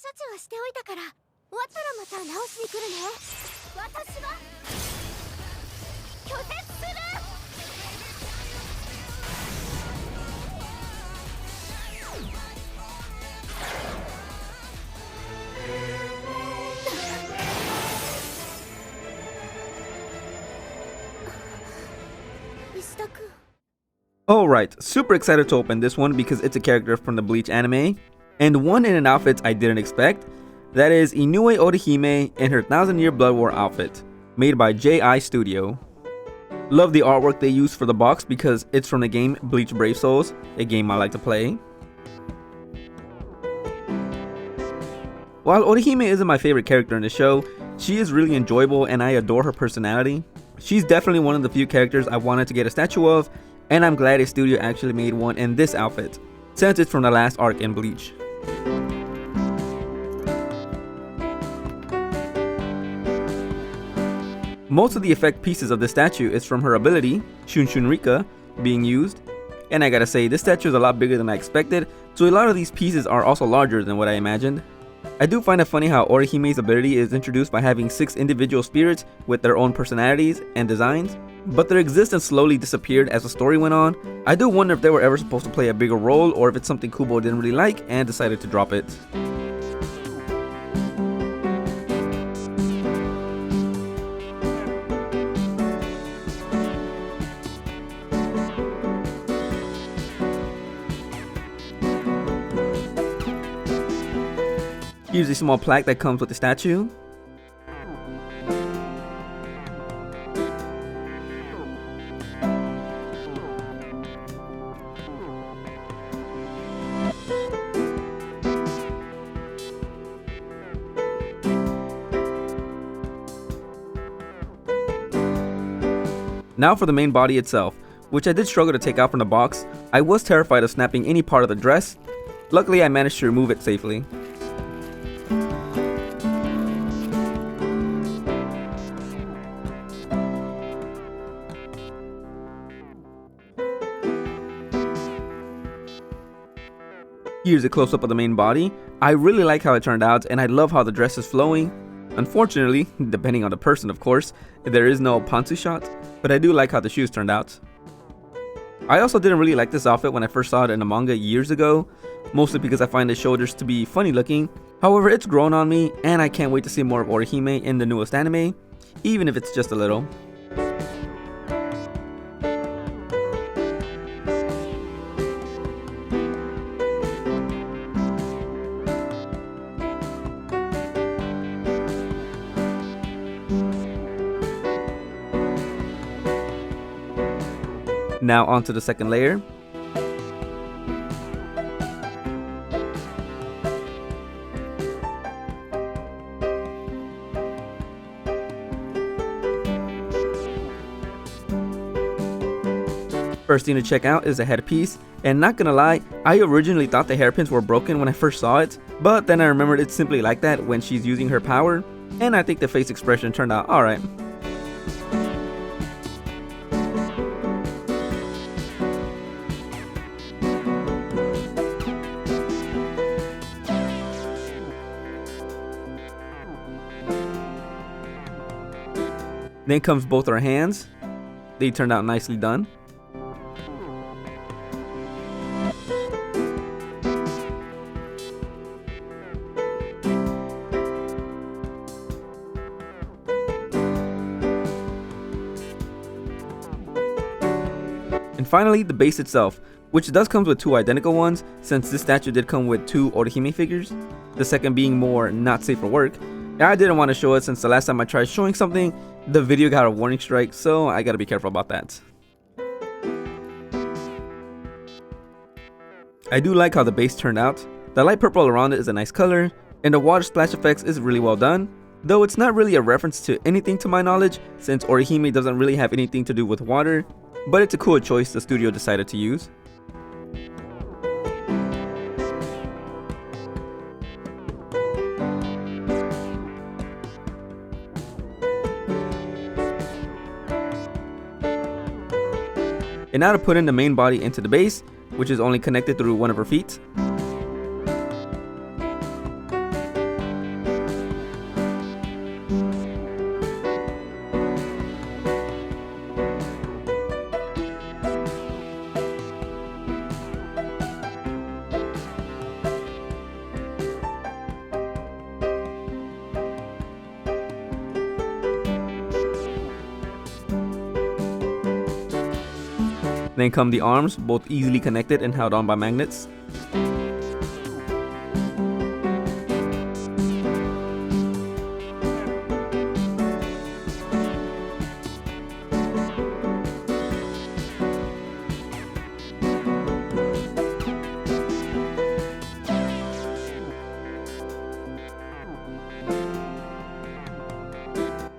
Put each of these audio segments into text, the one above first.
置はしておいたから、終わったらまた直しに来るね。私は拒絶する。石田君。 Alright, super excited to open this one because it's a character from the Bleach anime, and one in an outfit I didn't expect. That is Inoue Orihime in her 1000-Year Blood War outfit, made by J.I. Studio. Love the artwork they used for the box because it's from the game Bleach Brave Souls, a game I like to play. While Orihime isn't my favorite character in the show, she is really enjoyable and I adore her personality. She's definitely one of the few characters I wanted to get a statue of, and I'm glad a studio actually made one in this outfit, since it's from the last arc in Bleach. Most of the effect pieces of this statue is from her ability, Shun Shun Rika, being used, and I gotta say, this statue is a lot bigger than I expected, so a lot of these pieces are also larger than what I imagined. I do find it funny how Orihime's ability is introduced by having 6 individual spirits with their own personalities and designs, but their existence slowly disappeared as the story went on. I do wonder if they were ever supposed to play a bigger role or if it's something Kubo didn't really like and decided to drop it. Here's a small plaque that comes with the statue. Now for the main body itself, which I did struggle to take out from the box. I was terrified of snapping any part of the dress. Luckily I managed to remove it safely. Here's a close-up of the main body. I really like how it turned out and I love how the dress is flowing. Unfortunately, depending on the person of course, there is no pantsu shot, but I do like how the shoes turned out. I also didn't really like this outfit when I first saw it in the manga years ago, mostly because I find the shoulders to be funny looking. However, it's grown on me and I can't wait to see more of Orihime in the newest anime, even if it's just a little. Now onto the second layer. First thing to check out is the headpiece, and not gonna lie, I originally thought the hairpins were broken when I first saw it, but then I remembered it's simply like that when she's using her power, and I think the face expression turned out alright. Then comes both our hands. They turned out nicely done. And finally, the base itself, which does come with 2 identical ones, since this statue did come with 2 Orihime figures, the second being more not safe for work. I didn't want to show it since the last time I tried showing something, the video got a warning strike, so I gotta be careful about that. I do like how the base turned out. The light purple around it is a nice color, and the water splash effects is really well done, though it's not really a reference to anything to my knowledge, since Orihime doesn't really have anything to do with water, but it's a cool choice the studio decided to use. And now to put in the main body into the base, which is only connected through one of her feet. Then come the arms, both easily connected and held on by magnets.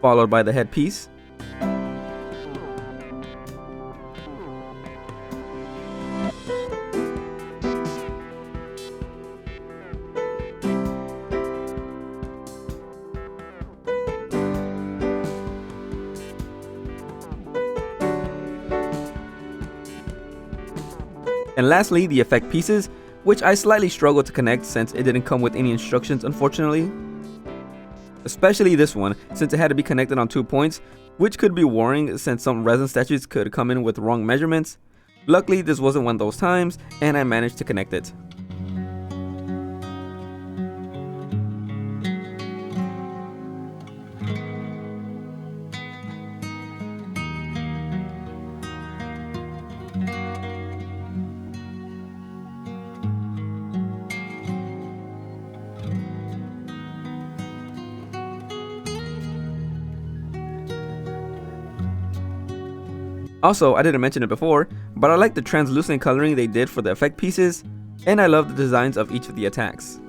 Followed by the headpiece. And lastly, the effect pieces, which I slightly struggled to connect since it didn't come with any instructions, unfortunately. Especially this one, since it had to be connected on 2 points, which could be worrying since some resin statues could come in with wrong measurements. Luckily, this wasn't one of those times, and I managed to connect it. Also, I didn't mention it before, but I like the translucent coloring they did for the effect pieces, and I love the designs of each of the attacks.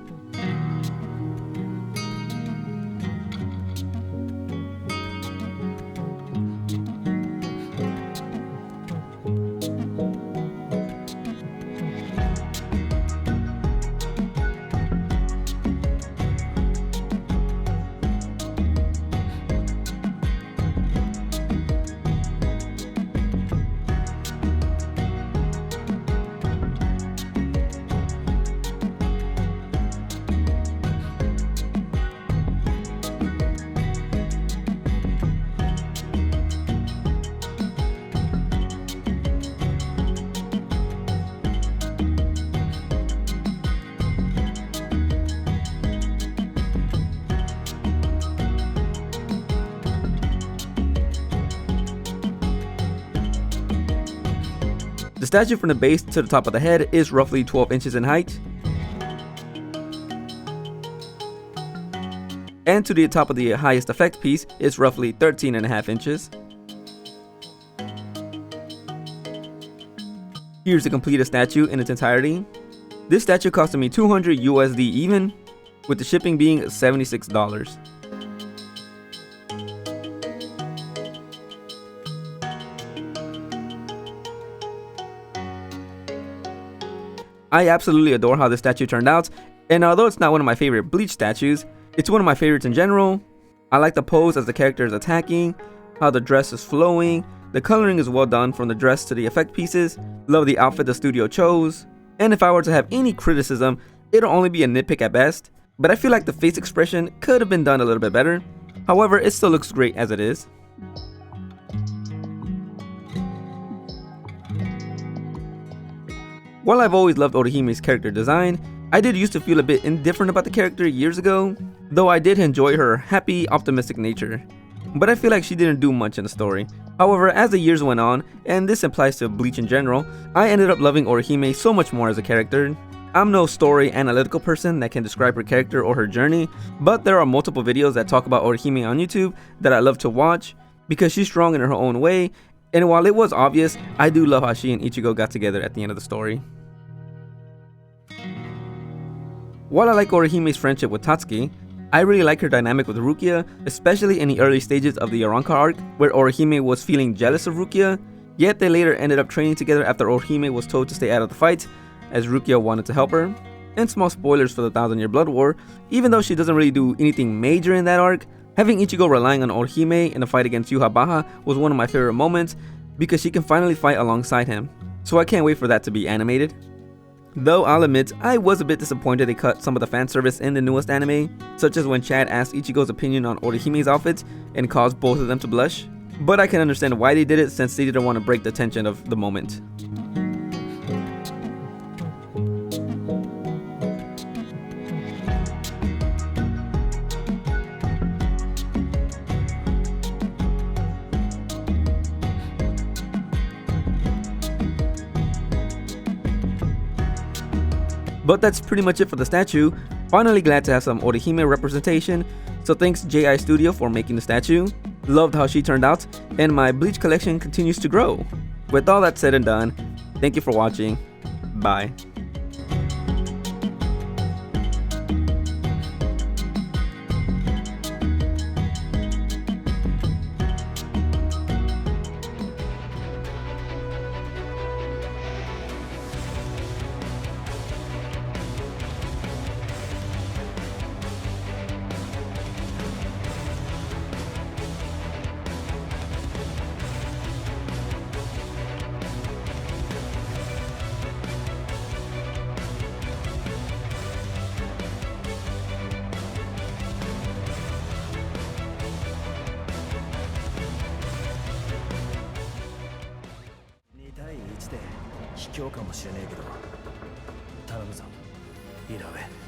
The statue from the base to the top of the head is roughly 12 inches in height. And to the top of the highest effect piece is roughly 13.5 inches. Here's the completed statue in its entirety. This statue costed me $200 USD even, with the shipping being $76. I absolutely adore how this statue turned out, and although it's not one of my favorite Bleach statues, it's one of my favorites in general. I like the pose as the character is attacking, how the dress is flowing, the coloring is well done from the dress to the effect pieces, love the outfit the studio chose, and if I were to have any criticism, it'll only be a nitpick at best, but I feel like the face expression could have been done a little bit better. However, it still looks great as it is. While I've always loved Orihime's character design, I did used to feel a bit indifferent about the character years ago, though I did enjoy her happy, optimistic nature. But I feel like she didn't do much in the story. However, as the years went on, and this applies to Bleach in general, I ended up loving Orihime so much more as a character. I'm no story analytical person that can describe her character or her journey, but there are multiple videos that talk about Orihime on YouTube that I love to watch because she's strong in her own way. And while it was obvious, I do love how she and Ichigo got together at the end of the story. While I like Orihime's friendship with Tatsuki, I really like her dynamic with Rukia, especially in the early stages of the Aranka arc, where Orihime was feeling jealous of Rukia, yet they later ended up training together after Orihime was told to stay out of the fight, as Rukia wanted to help her. And small spoilers for the 1000-Year Blood War, even though she doesn't really do anything major in that arc, having Ichigo relying on Orihime in the fight against Yhwach was one of my favorite moments because she can finally fight alongside him. So I can't wait for that to be animated. Though I'll admit, I was a bit disappointed they cut some of the fan service in the newest anime, such as when Chad asked Ichigo's opinion on Orihime's outfit and caused both of them to blush. But I can understand why they did it since they didn't want to break the tension of the moment. But that's pretty much it for the statue. Finally glad to have some Orihime representation, so thanks JI Studio for making the statue. Loved how she turned out, and my Bleach collection continues to grow. With all that said and done, thank you for watching. Bye. Inoue